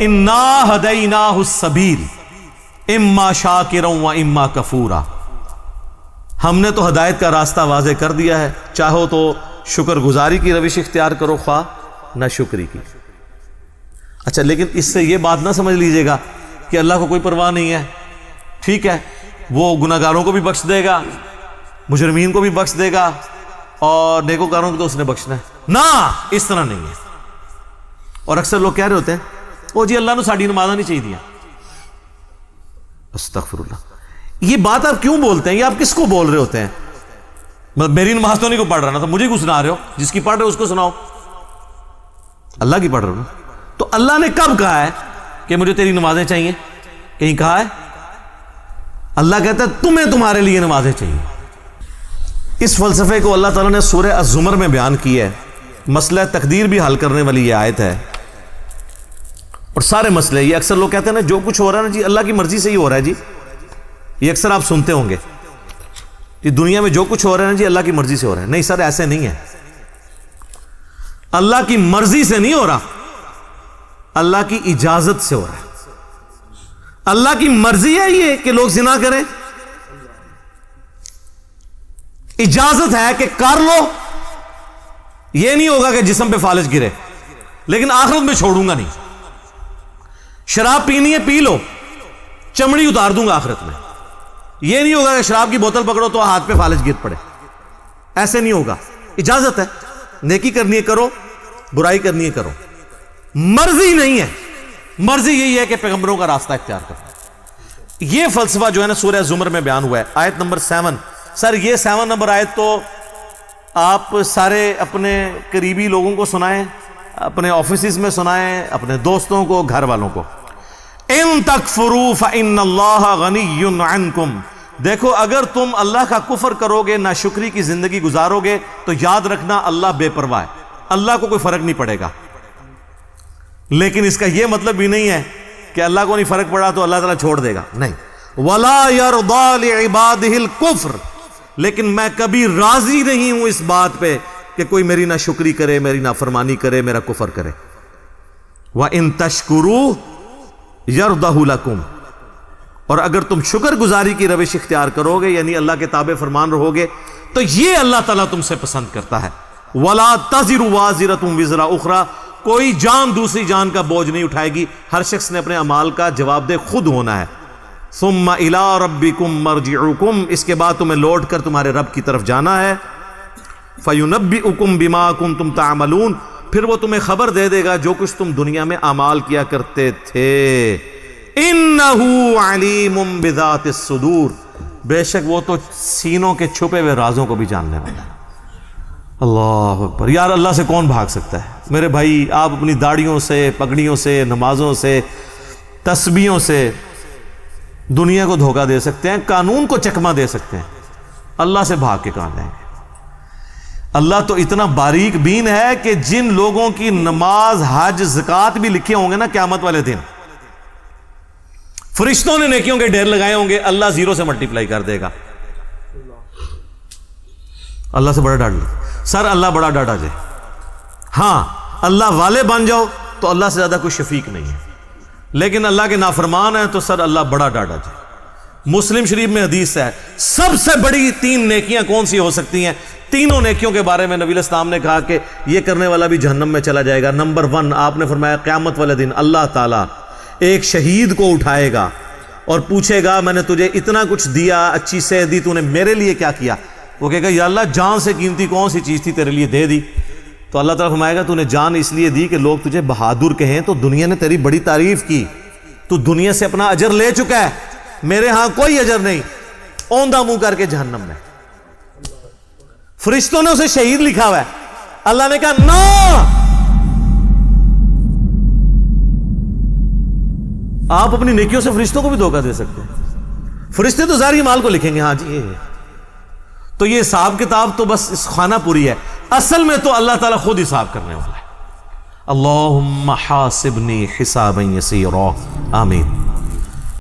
انا ہدیناہ السبیل اما شاکرا و اما کفورا، ہم نے تو ہدایت کا راستہ واضح کر دیا ہے، چاہو تو شکر گزاری کی روش اختیار کرو، خواہ نہ شکری کی۔ اچھا، لیکن اس سے یہ بات نہ سمجھ لیجئے گا کہ اللہ کو کوئی پرواہ نہیں ہے، ٹھیک ہے وہ گناہ گاروں کو بھی بخش دے گا، مجرمین کو بھی بخش دے گا، اور نیکوکاروں کو تو اس نے بخشنا ہے۔ نہ، اس طرح نہیں ہے۔ اور اکثر لوگ کہہ رہے ہوتے ہیں او جی اللہ نے ساڑی نمازاں نہیں چاہیے دیا، استغفر اللہ، یہ بات آپ کیوں بولتے ہیں؟ یہ آپ کس کو بول رہے ہوتے ہیں؟ مطلب میری نماز تو نہیں کو پڑھ رہا نا، تو مجھے کیوں سنا رہے ہو؟ جس کی پڑھ رہے ہو اس کو سناؤ، اللہ کی پڑھ رہے ہو نا۔ تو اللہ نے کب کہا ہے کہ مجھے تیری نمازیں چاہیے؟ کہیں کہا ہے؟ اللہ کہتا ہے تمہیں تمہارے لیے نمازیں چاہیے۔ اس فلسفے کو اللہ تعالیٰ نے سورہ الزمر میں بیان کی ہے، مسئلہ تقدیر بھی حل کرنے والی یہ آیت ہے، اور سارے مسئلے، یہ اکثر لوگ کہتے ہیں نا جو کچھ ہو رہا ہے نا جی اللہ کی مرضی سے ہی ہو رہا ہے جی، یہ اکثر آپ سنتے ہوں گے کہ دنیا میں جو کچھ ہو رہا ہے نا جی اللہ کی مرضی سے ہو رہا ہے۔ نہیں سر، ایسے نہیں ہے، اللہ کی مرضی سے نہیں ہو رہا، اللہ کی اجازت سے ہو رہا ہے۔ اللہ کی مرضی ہے یہ کہ لوگ زنا کریں، اجازت ہے کہ کر لو، یہ نہیں ہوگا کہ جسم پہ فالج گرے، لیکن آخرت میں چھوڑوں گا نہیں۔ شراب پینی ہے پی لو، چمڑی اتار دوں گا آخرت میں، یہ نہیں ہوگا کہ شراب کی بوتل پکڑو تو ہاتھ پہ فالج گر پڑے، ایسے نہیں ہوگا۔ اجازت ہے، نیکی کرنی ہے کرو، برائی کرنی ہے کرو، مرضی نہیں ہے۔ مرضی یہی ہے کہ پیغمبروں کا راستہ اختیار کرو۔ یہ فلسفہ جو ہے نا سورہ زمر میں بیان ہوا ہے، آیت نمبر 7۔ سر یہ 7 نمبر آیت تو آپ سارے اپنے قریبی لوگوں کو سنائیں، اپنے آفیسز میں سنائیں، اپنے دوستوں کو، گھر والوں کو۔ ان تکفروا فإن اللہ غنی عنکم، دیکھو اگر تم اللہ کا کفر کرو گے، ناشکری کی زندگی گزارو گے، تو یاد رکھنا اللہ بے پرواہ ہے، اللہ کو کوئی فرق نہیں پڑے گا۔ لیکن اس کا یہ مطلب بھی نہیں ہے کہ اللہ کو نہیں فرق پڑا تو اللہ تعالیٰ چھوڑ دے گا، نہیں۔ وَلَا يَرْضَى لِعِبَادِهِ الْكُفْرِ، لیکن میں کبھی راضی نہیں ہوں اس بات پہ کہ کوئی میری ناشکری کرے، میری نافرمانی کرے، میرا کفر کرے۔ وَإِن تَشْكُرُوا يَرْضَهُ لَكُمْ، اور اگر تم شکر گزاری کی روش اختیار کرو گے، یعنی اللہ کے تابع فرمان رہو گے، تو یہ اللہ تعالیٰ تم سے پسند کرتا ہے۔ وَلَا تَزِرُ وَازِرَةٌ وِزْرَ أُخْرَى، کوئی جان دوسری جان کا بوجھ نہیں اٹھائے گی، ہر شخص نے اپنے اعمال کا جواب دہ خود ہونا ہے۔ ثُمَّ إِلَىٰ رَبِّكُمْ مَرْجِعُكُمْ، اس کے بعد تمہیں لوٹ کر تمہارے رب کی طرف جانا ہے۔ فَيُنَبِّئُكُمْ بِمَا كُنْتُمْ تَعْمَلُونَ، پھر وہ تمہیں خبر دے دے گا جو کچھ تم دنیا میں اعمال کیا کرتے تھے۔ إِنَّهُ عَلِيمٌ بِذَاتِ الصُّدُورِ، بے شک وہ تو سینوں کے چھپے ہوئے رازوں کو بھی جاننے والا ہے۔ اللہ اکبر، یار اللہ سے کون بھاگ سکتا ہے؟ میرے بھائی آپ اپنی داڑھیوں سے، پگڑیوں سے، نمازوں سے، تسبیحوں سے دنیا کو دھوکہ دے سکتے ہیں، قانون کو چکمہ دے سکتے ہیں، اللہ سے بھاگ کے کہاں جائیں گے؟ اللہ تو اتنا باریک بین ہے کہ جن لوگوں کی نماز، حج، زکوٰۃ بھی لکھے ہوں گے نا قیامت والے دن، فرشتوں نے نیکیوں کے ڈھیر لگائے ہوں گے، اللہ 0 سے ملٹیپلائی کر دے گا۔ اللہ سے بڑا ڈر لے سر، اللہ بڑا ڈاٹا جائے۔ ہاں اللہ والے بن جاؤ تو اللہ سے زیادہ کوئی شفیق نہیں ہے، لیکن اللہ کے نافرمان ہیں تو سر اللہ بڑا ڈاٹا جائے۔ مسلم شریف میں حدیث ہے سب سے بڑی 3 نیکیاں کون سی ہو سکتی ہیں؟ تینوں نیکیوں کے بارے میں نبی علیہ السلام نے کہا کہ یہ کرنے والا بھی جہنم میں چلا جائے گا۔ نمبر 1 آپ نے فرمایا قیامت والے دن اللہ تعالیٰ ایک شہید کو اٹھائے گا اور پوچھے گا میں نے تجھے اتنا کچھ دیا، اچھی صحت دی، تو نے میرے لیے کیا کیا؟ وہ کہے گا یا اللہ جان سے قیمتی کون سی چیز تھی تیرے لیے دے دی؟ تو اللہ تعالیٰ فرمائے گا تو نے جان اس لیے دی کہ لوگ تجھے بہادر کہیں، تو دنیا نے تیری بڑی تعریف کی، تو دنیا سے اپنا اجر لے چکا ہے، میرے ہاں کوئی اجر نہیں، اوندھا منہ کر کے جہنم میں۔ فرشتوں نے اسے شہید لکھا ہوا ہے، اللہ نے کہا نو، آپ اپنی نیکیوں سے فرشتوں کو بھی دھوکہ دے سکتے ہیں، فرشتے تو ظاہری مال کو لکھیں گے، ہاں جی تو یہ حساب کتاب تو بس اس خانہ پوری ہے، اصل میں تو اللہ تعالیٰ خود حساب کرنے والا ہے۔ اللہم حاسبنی حسابا یسیرا، آمین۔